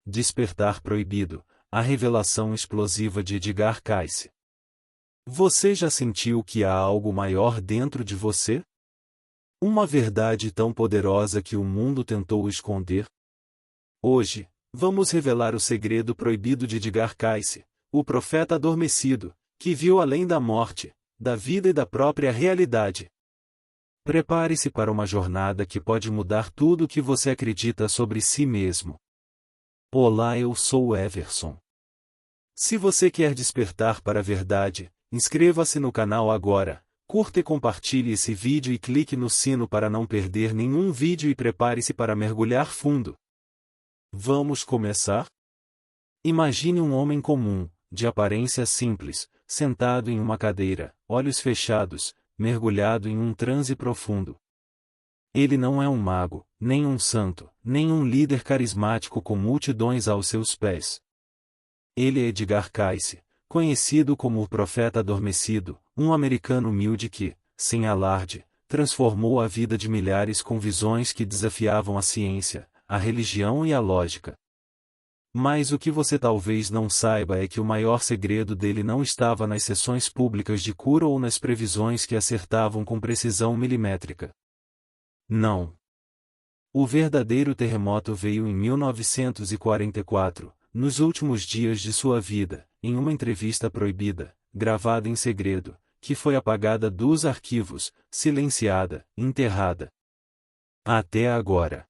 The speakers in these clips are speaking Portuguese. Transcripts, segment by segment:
Despertar Proibido, a revelação explosiva de Edgar Cayce. Você já sentiu que há algo maior dentro de você? Uma verdade tão poderosa que o mundo tentou esconder? Hoje, vamos revelar o segredo proibido de Edgar Cayce, o profeta adormecido, que viu além da morte, da vida e da própria realidade. Prepare-se para uma jornada que pode mudar tudo o que você acredita sobre si mesmo. Olá, eu sou Everson. Se você quer despertar para a verdade, inscreva-se no canal agora, curta e compartilhe esse vídeo e clique no sino para não perder nenhum vídeo e prepare-se para mergulhar fundo. Vamos começar? Imagine um homem comum, de aparência simples, sentado em uma cadeira, olhos fechados, mergulhado em um transe profundo. Ele não é um mago, nem um santo, nem um líder carismático com multidões aos seus pés. Ele é Edgar Cayce, conhecido como o Profeta Adormecido, um americano humilde que, sem alarde, transformou a vida de milhares com visões que desafiavam a ciência, a religião e a lógica. Mas o que você talvez não saiba é que o maior segredo dele não estava nas sessões públicas de cura ou nas previsões que acertavam com precisão milimétrica. Não. O verdadeiro terremoto veio em 1944, nos últimos dias de sua vida, em uma entrevista proibida, gravada em segredo, que foi apagada dos arquivos, silenciada, enterrada. Até agora.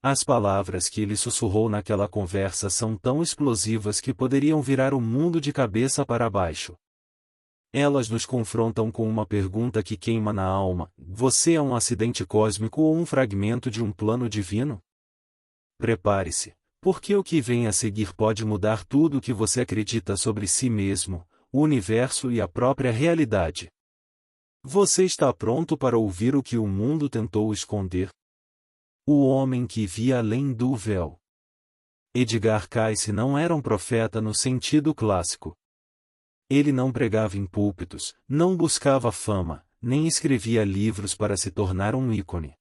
As palavras que ele sussurrou naquela conversa são tão explosivas que poderiam virar o mundo de cabeça para baixo. Elas nos confrontam com uma pergunta que queima na alma: você é um acidente cósmico ou um fragmento de um plano divino? Prepare-se, porque o que vem a seguir pode mudar tudo o que você acredita sobre si mesmo, o universo e a própria realidade. Você está pronto para ouvir o que o mundo tentou esconder? O homem que via além do véu. Edgar Cayce não era um profeta no sentido clássico. Ele não pregava em púlpitos, não buscava fama, nem escrevia livros para se tornar um ícone.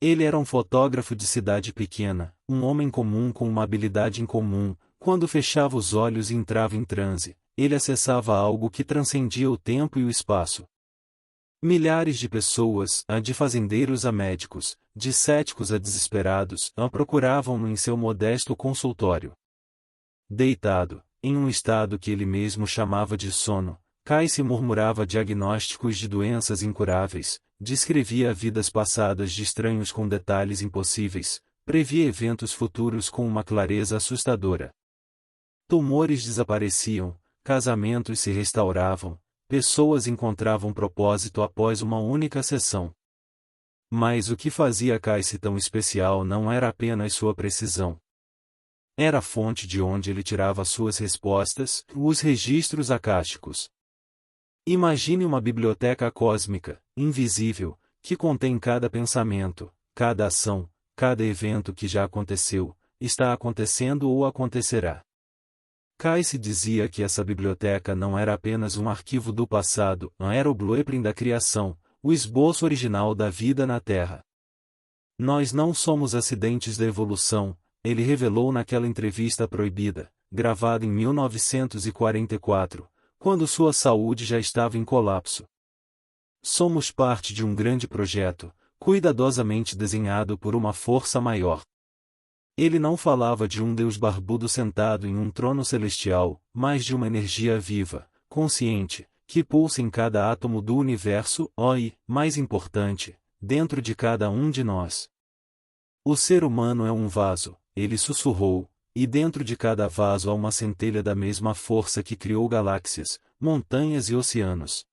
Ele era um fotógrafo de cidade pequena, um homem comum com uma habilidade incomum. Quando fechava os olhos e entrava em transe, ele acessava algo que transcendia o tempo e o espaço. Milhares de pessoas, de fazendeiros a médicos, de céticos a desesperados, o procuravam-no em seu modesto consultório. Deitado, em um estado que ele mesmo chamava de sono, Cayce murmurava diagnósticos de doenças incuráveis, descrevia vidas passadas de estranhos com detalhes impossíveis, previa eventos futuros com uma clareza assustadora. Tumores desapareciam, casamentos se restauravam, pessoas encontravam propósito após uma única sessão. Mas o que fazia Cayce tão especial não era apenas sua precisão. Era a fonte de onde ele tirava suas respostas, os registros acásticos. Imagine uma biblioteca cósmica, invisível, que contém cada pensamento, cada ação, cada evento que já aconteceu, está acontecendo ou acontecerá. Cayce dizia que essa biblioteca não era apenas um arquivo do passado, era o blueprint da criação, o esboço original da vida na Terra. Nós não somos acidentes da evolução, ele revelou naquela entrevista proibida, gravada em 1944, quando sua saúde já estava em colapso. Somos parte de um grande projeto, cuidadosamente desenhado por uma força maior. Ele não falava de um Deus barbudo sentado em um trono celestial, mas de uma energia viva, consciente, que pulsa em cada átomo do universo, e, mais importante, dentro de cada um de nós. O ser humano é um vaso, ele sussurrou, e dentro de cada vaso há uma centelha da mesma força que criou galáxias, montanhas e oceanos.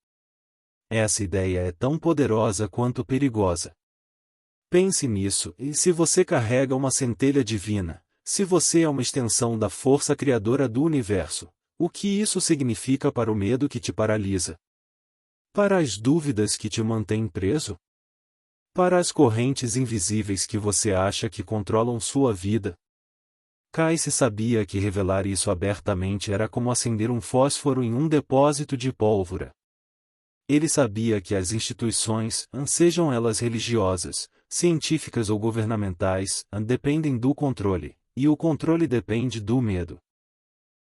Essa ideia é tão poderosa quanto perigosa. Pense nisso, e se você carrega uma centelha divina, se você é uma extensão da força criadora do universo, o que isso significa para o medo que te paralisa? Para as dúvidas que te mantêm preso? Para as correntes invisíveis que você acha que controlam sua vida? Cayce sabia que revelar isso abertamente era como acender um fósforo em um depósito de pólvora. Ele sabia que as instituições, sejam elas religiosas, científicas ou governamentais, dependem do controle, e o controle depende do medo.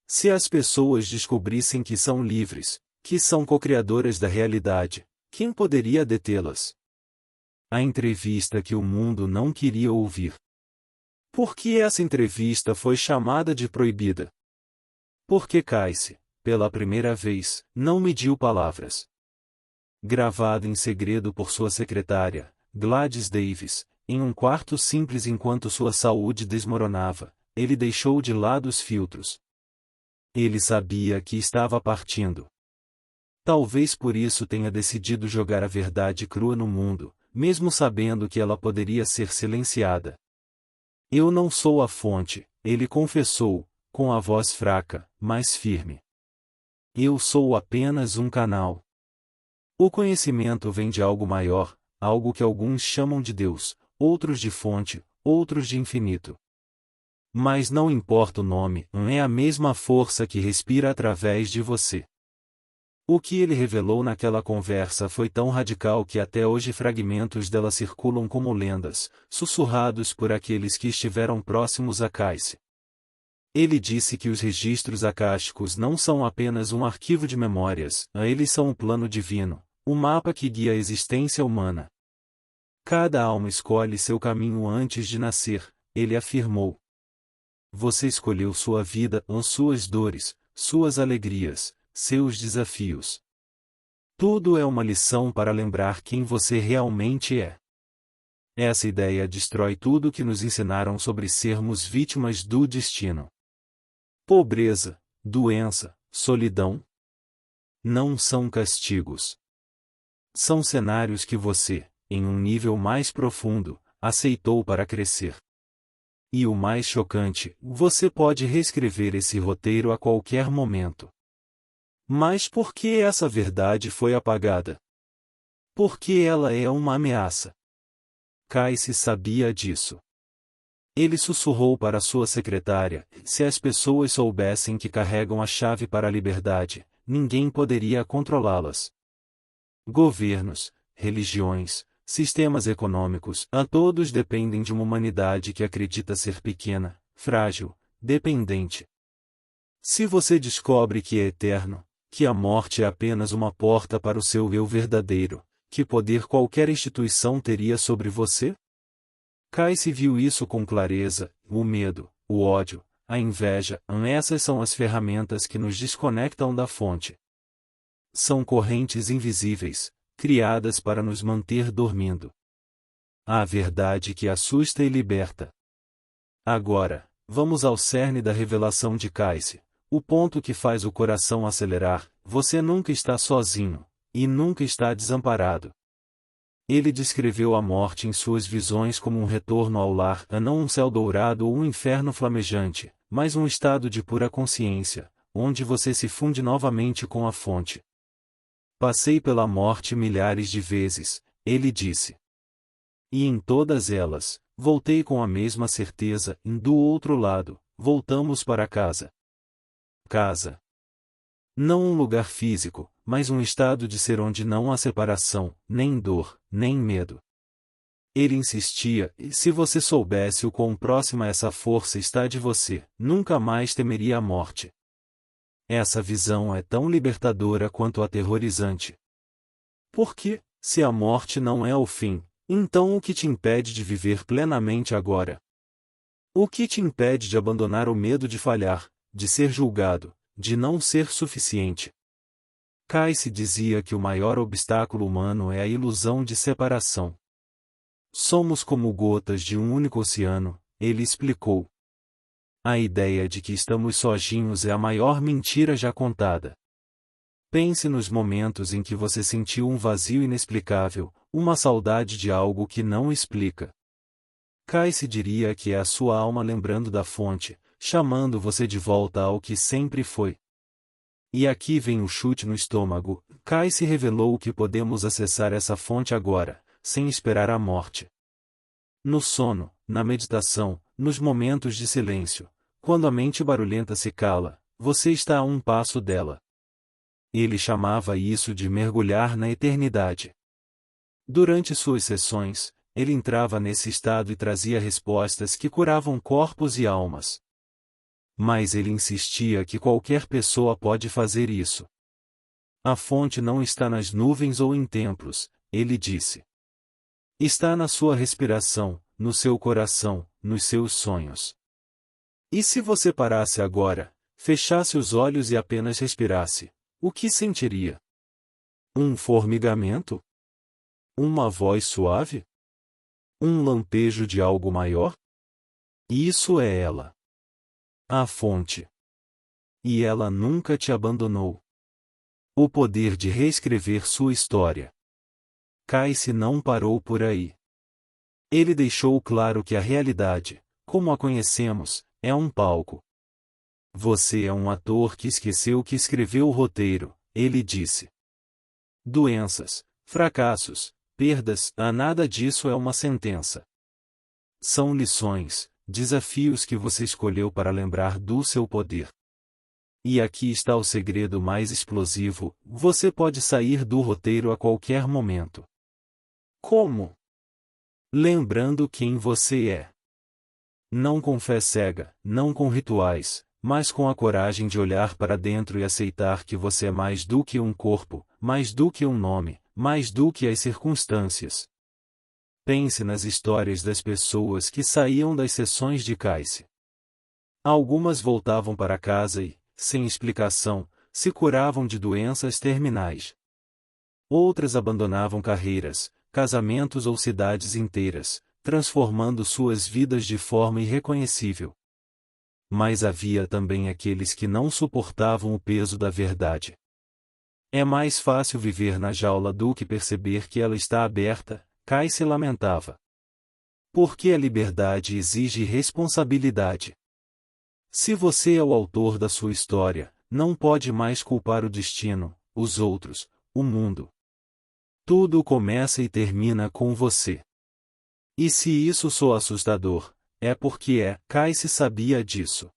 Se as pessoas descobrissem que são livres, que são co-criadoras da realidade, quem poderia detê-las? A entrevista que o mundo não queria ouvir. Por que essa entrevista foi chamada de proibida? Porque Casey, pela primeira vez, não mediu palavras. Gravado em segredo por sua secretária, Gladys Davis, em um quarto simples enquanto sua saúde desmoronava, ele deixou de lado os filtros. Ele sabia que estava partindo. Talvez por isso tenha decidido jogar a verdade crua no mundo, mesmo sabendo que ela poderia ser silenciada. Eu não sou a fonte, ele confessou, com a voz fraca, mas firme. Eu sou apenas um canal. O conhecimento vem de algo maior, algo que alguns chamam de Deus, outros de fonte, outros de infinito. Mas não importa o nome, é a mesma força que respira através de você. O que ele revelou naquela conversa foi tão radical que até hoje fragmentos dela circulam como lendas, sussurrados por aqueles que estiveram próximos a Casey. Ele disse que os registros acásticos não são apenas um arquivo de memórias, eles são um plano divino, um mapa que guia a existência humana. Cada alma escolhe seu caminho antes de nascer, ele afirmou. Você escolheu sua vida, suas dores, suas alegrias, seus desafios. Tudo é uma lição para lembrar quem você realmente é. Essa ideia destrói tudo que nos ensinaram sobre sermos vítimas do destino. Pobreza, doença, solidão. Não são castigos. São cenários que você, em um nível mais profundo, aceitou para crescer. E o mais chocante, você pode reescrever esse roteiro a qualquer momento. Mas por que essa verdade foi apagada? Porque ela é uma ameaça. Casey sabia disso. Ele sussurrou para sua secretária: se as pessoas soubessem que carregam a chave para a liberdade, ninguém poderia controlá-las. Governos, religiões, sistemas econômicos, a todos dependem de uma humanidade que acredita ser pequena, frágil, dependente. Se você descobre que é eterno, que a morte é apenas uma porta para o seu eu verdadeiro, que poder qualquer instituição teria sobre você? Casey viu isso com clareza: o medo, o ódio, a inveja, essas são as ferramentas que nos desconectam da fonte. São correntes invisíveis, criadas para nos manter dormindo. A verdade que assusta e liberta. Agora, vamos ao cerne da revelação de Casey. O ponto que faz o coração acelerar: você nunca está sozinho, e nunca está desamparado. Ele descreveu a morte em suas visões como um retorno ao lar, não um céu dourado ou um inferno flamejante, mas um estado de pura consciência, onde você se funde novamente com a fonte. Passei pela morte milhares de vezes, ele disse. E em todas elas, voltei com a mesma certeza: do outro lado, voltamos para casa. Casa. Não um lugar físico, mas um estado de ser onde não há separação, nem dor, nem medo. Ele insistia: e se você soubesse o quão próxima essa força está de você, nunca mais temeria a morte. Essa visão é tão libertadora quanto aterrorizante. Porque, se a morte não é o fim, então o que te impede de viver plenamente agora? O que te impede de abandonar o medo de falhar, de ser julgado, de não ser suficiente? Casey dizia que o maior obstáculo humano é a ilusão de separação. Somos como gotas de um único oceano, ele explicou. A ideia de que estamos sozinhos é a maior mentira já contada. Pense nos momentos em que você sentiu um vazio inexplicável, uma saudade de algo que não explica. Casey diria que é a sua alma lembrando da fonte, chamando você de volta ao que sempre foi. E aqui vem o chute no estômago: Casey revelou que podemos acessar essa fonte agora, sem esperar a morte. No sono, na meditação, nos momentos de silêncio, quando a mente barulhenta se cala, você está a um passo dela. Ele chamava isso de mergulhar na eternidade. Durante suas sessões, ele entrava nesse estado e trazia respostas que curavam corpos e almas. Mas ele insistia que qualquer pessoa pode fazer isso. A fonte não está nas nuvens ou em templos, ele disse. Está na sua respiração, no seu coração, nos seus sonhos. E se você parasse agora, fechasse os olhos e apenas respirasse, o que sentiria? Um formigamento? Uma voz suave? Um lampejo de algo maior? Isso é ela. A fonte. E ela nunca te abandonou. O poder de reescrever sua história. Kai-se não parou por aí. Ele deixou claro que a realidade, como a conhecemos, é um palco. Você é um ator que esqueceu que escreveu o roteiro, ele disse. Doenças, fracassos, perdas, nada disso é uma sentença. São lições, desafios que você escolheu para lembrar do seu poder. E aqui está o segredo mais explosivo: você pode sair do roteiro a qualquer momento. Como? Lembrando quem você é. Não com fé cega, não com rituais, mas com a coragem de olhar para dentro e aceitar que você é mais do que um corpo, mais do que um nome, mais do que as circunstâncias. Pense nas histórias das pessoas que saíam das sessões de Kai-se. Algumas voltavam para casa e, sem explicação, se curavam de doenças terminais. Outras abandonavam carreiras, casamentos ou cidades inteiras, transformando suas vidas de forma irreconhecível. Mas havia também aqueles que não suportavam o peso da verdade. É mais fácil viver na jaula do que perceber que ela está aberta, Kai-se lamentava. Porque a liberdade exige responsabilidade. Se você é o autor da sua história, não pode mais culpar o destino, os outros, o mundo. Tudo começa e termina com você. E se isso soa assustador, é porque Kai-se sabia disso.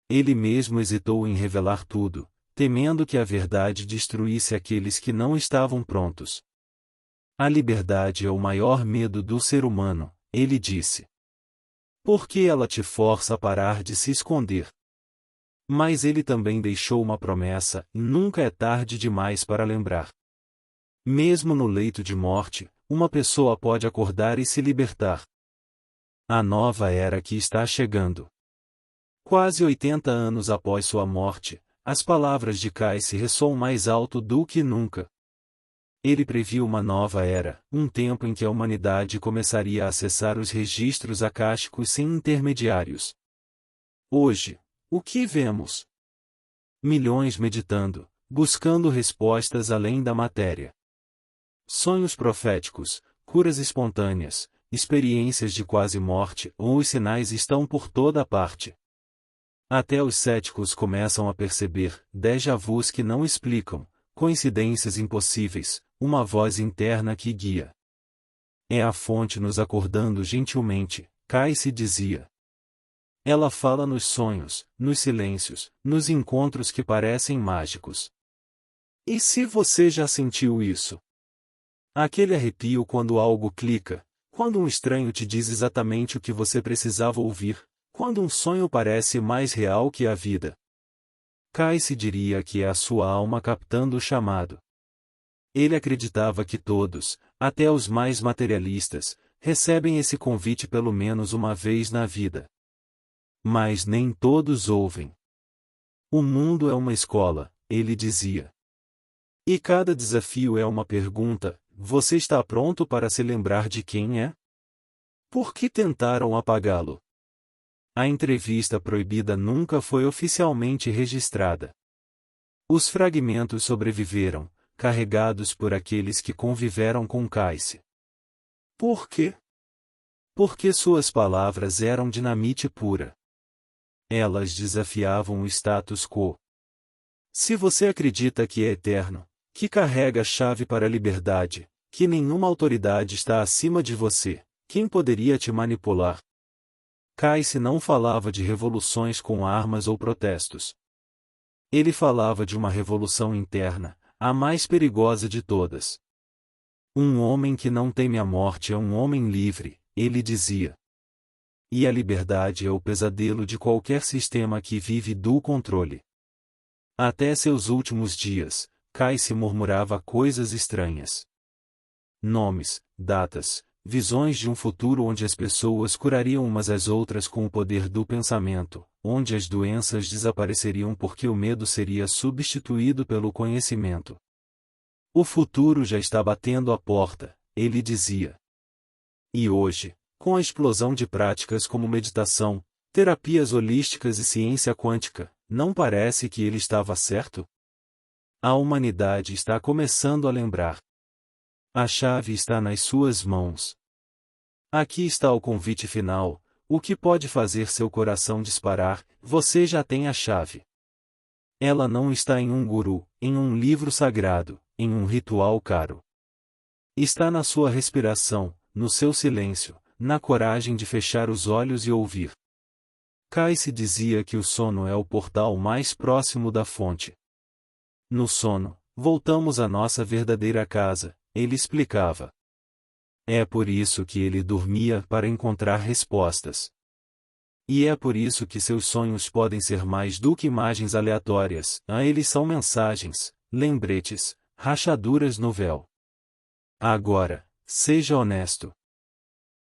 Ele mesmo hesitou em revelar tudo, temendo que a verdade destruísse aqueles que não estavam prontos. A liberdade é o maior medo do ser humano, ele disse. Porque ela te força a parar de se esconder. Mas ele também deixou uma promessa: nunca é tarde demais para lembrar. Mesmo no leito de morte, uma pessoa pode acordar e se libertar. A nova era que está chegando. Quase 80 anos após sua morte, as palavras de Kai-se ressoam mais alto do que nunca. Ele previu uma nova era, um tempo em que a humanidade começaria a acessar os registros acásticos sem intermediários. Hoje, o que vemos? Milhões meditando, buscando respostas além da matéria. Sonhos proféticos, curas espontâneas, experiências de quase morte, ou os sinais estão por toda parte. Até os céticos começam a perceber déjà-vus que não explicam, coincidências impossíveis, uma voz interna que guia. É a fonte nos acordando gentilmente, Kai-se dizia. Ela fala nos sonhos, nos silêncios, nos encontros que parecem mágicos. E se você já sentiu isso? Aquele arrepio quando algo clica, quando um estranho te diz exatamente o que você precisava ouvir, quando um sonho parece mais real que a vida. Kai-se diria que é a sua alma captando o chamado. Ele acreditava que todos, até os mais materialistas, recebem esse convite pelo menos uma vez na vida. Mas nem todos ouvem. O mundo é uma escola, ele dizia. E cada desafio é uma pergunta: você está pronto para se lembrar de quem é? Por que tentaram apagá-lo? A entrevista proibida nunca foi oficialmente registrada. Os fragmentos sobreviveram, carregados por aqueles que conviveram com Kai-se. Por quê? Porque suas palavras eram dinamite pura. Elas desafiavam o status quo. Se você acredita que é eterno, que carrega a chave para a liberdade, que nenhuma autoridade está acima de você, quem poderia te manipular? Kai-se não falava de revoluções com armas ou protestos. Ele falava de uma revolução interna, a mais perigosa de todas. Um homem que não teme a morte é um homem livre, ele dizia. E a liberdade é o pesadelo de qualquer sistema que vive do controle. Até seus últimos dias, Casey murmurava coisas estranhas. Nomes, datas, visões de um futuro onde as pessoas curariam umas às outras com o poder do pensamento, onde as doenças desapareceriam porque o medo seria substituído pelo conhecimento. O futuro já está batendo à porta, ele dizia. E hoje, com a explosão de práticas como meditação, terapias holísticas e ciência quântica, não parece que ele estava certo? A humanidade está começando a lembrar. A chave está nas suas mãos. Aqui está o convite final, o que pode fazer seu coração disparar, você já tem a chave. Ela não está em um guru, em um livro sagrado, em um ritual caro. Está na sua respiração, no seu silêncio, na coragem de fechar os olhos e ouvir. Casey dizia que o sono é o portal mais próximo da fonte. No sono, voltamos à nossa verdadeira casa, ele explicava. É por isso que ele dormia para encontrar respostas. E é por isso que seus sonhos podem ser mais do que imagens aleatórias, eles são mensagens, lembretes, rachaduras no véu. Agora, seja honesto.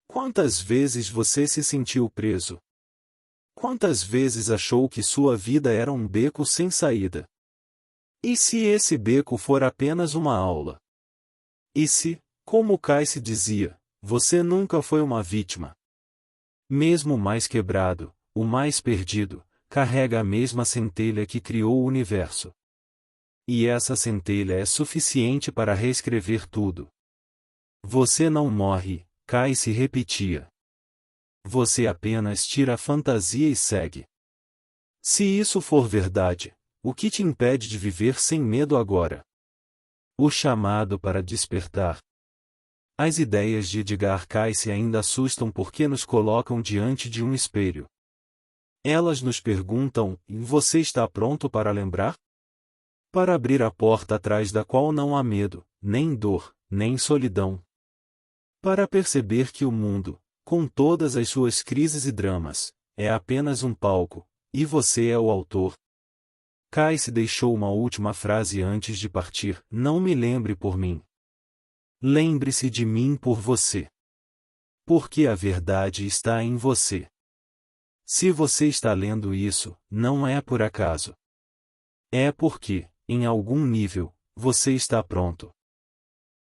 Quantas vezes você se sentiu preso? Quantas vezes achou que sua vida era um beco sem saída? E se esse beco for apenas uma aula? E se, como Casey dizia, você nunca foi uma vítima? Mesmo o mais quebrado, o mais perdido, carrega a mesma centelha que criou o universo. E essa centelha é suficiente para reescrever tudo. Você não morre, Casey repetia. Você apenas tira a fantasia e segue. Se isso for verdade, o que te impede de viver sem medo agora? O chamado para despertar. As ideias de Edgar Cayce ainda assustam porque nos colocam diante de um espelho. Elas nos perguntam, você está pronto para lembrar? Para abrir a porta atrás da qual não há medo, nem dor, nem solidão. Para perceber que o mundo, com todas as suas crises e dramas, é apenas um palco, e você é o autor. Cayce deixou uma última frase antes de partir: não me lembre por mim. Lembre-se de mim por você. Porque a verdade está em você. Se você está lendo isso, não é por acaso. É porque, em algum nível, você está pronto.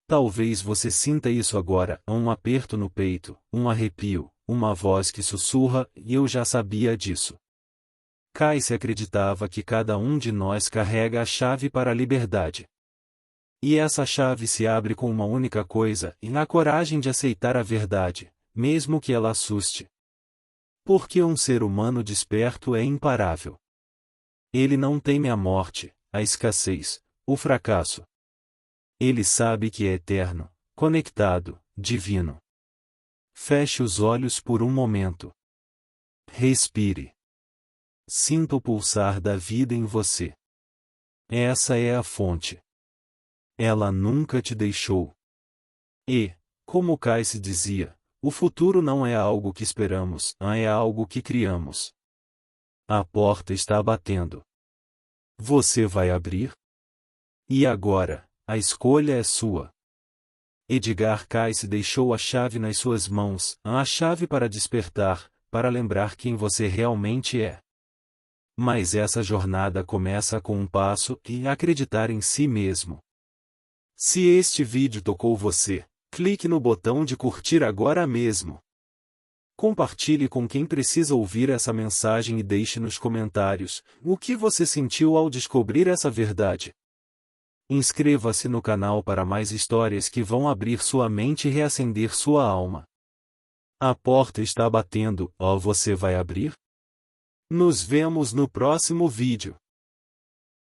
Talvez você sinta isso agora, um aperto no peito, um arrepio, uma voz que sussurra, e eu já sabia disso. Cayce acreditava que cada um de nós carrega a chave para a liberdade. E essa chave se abre com uma única coisa, e na coragem de aceitar a verdade, mesmo que ela assuste. Porque um ser humano desperto é imparável. Ele não teme a morte, a escassez, o fracasso. Ele sabe que é eterno, conectado, divino. Feche os olhos por um momento. Respire. Sinta o pulsar da vida em você. Essa é a fonte. Ela nunca te deixou. E, como Cayce dizia, o futuro não é algo que esperamos, é algo que criamos. A porta está batendo. Você vai abrir? E agora, a escolha é sua. Edgar Cayce deixou a chave nas suas mãos, a chave para despertar, para lembrar quem você realmente é. Mas essa jornada começa com um passo e acreditar em si mesmo. Se este vídeo tocou você, clique no botão de curtir agora mesmo. Compartilhe com quem precisa ouvir essa mensagem e deixe nos comentários o que você sentiu ao descobrir essa verdade. Inscreva-se no canal para mais histórias que vão abrir sua mente e reacender sua alma. A porta está batendo, você vai abrir? Nos vemos no próximo vídeo.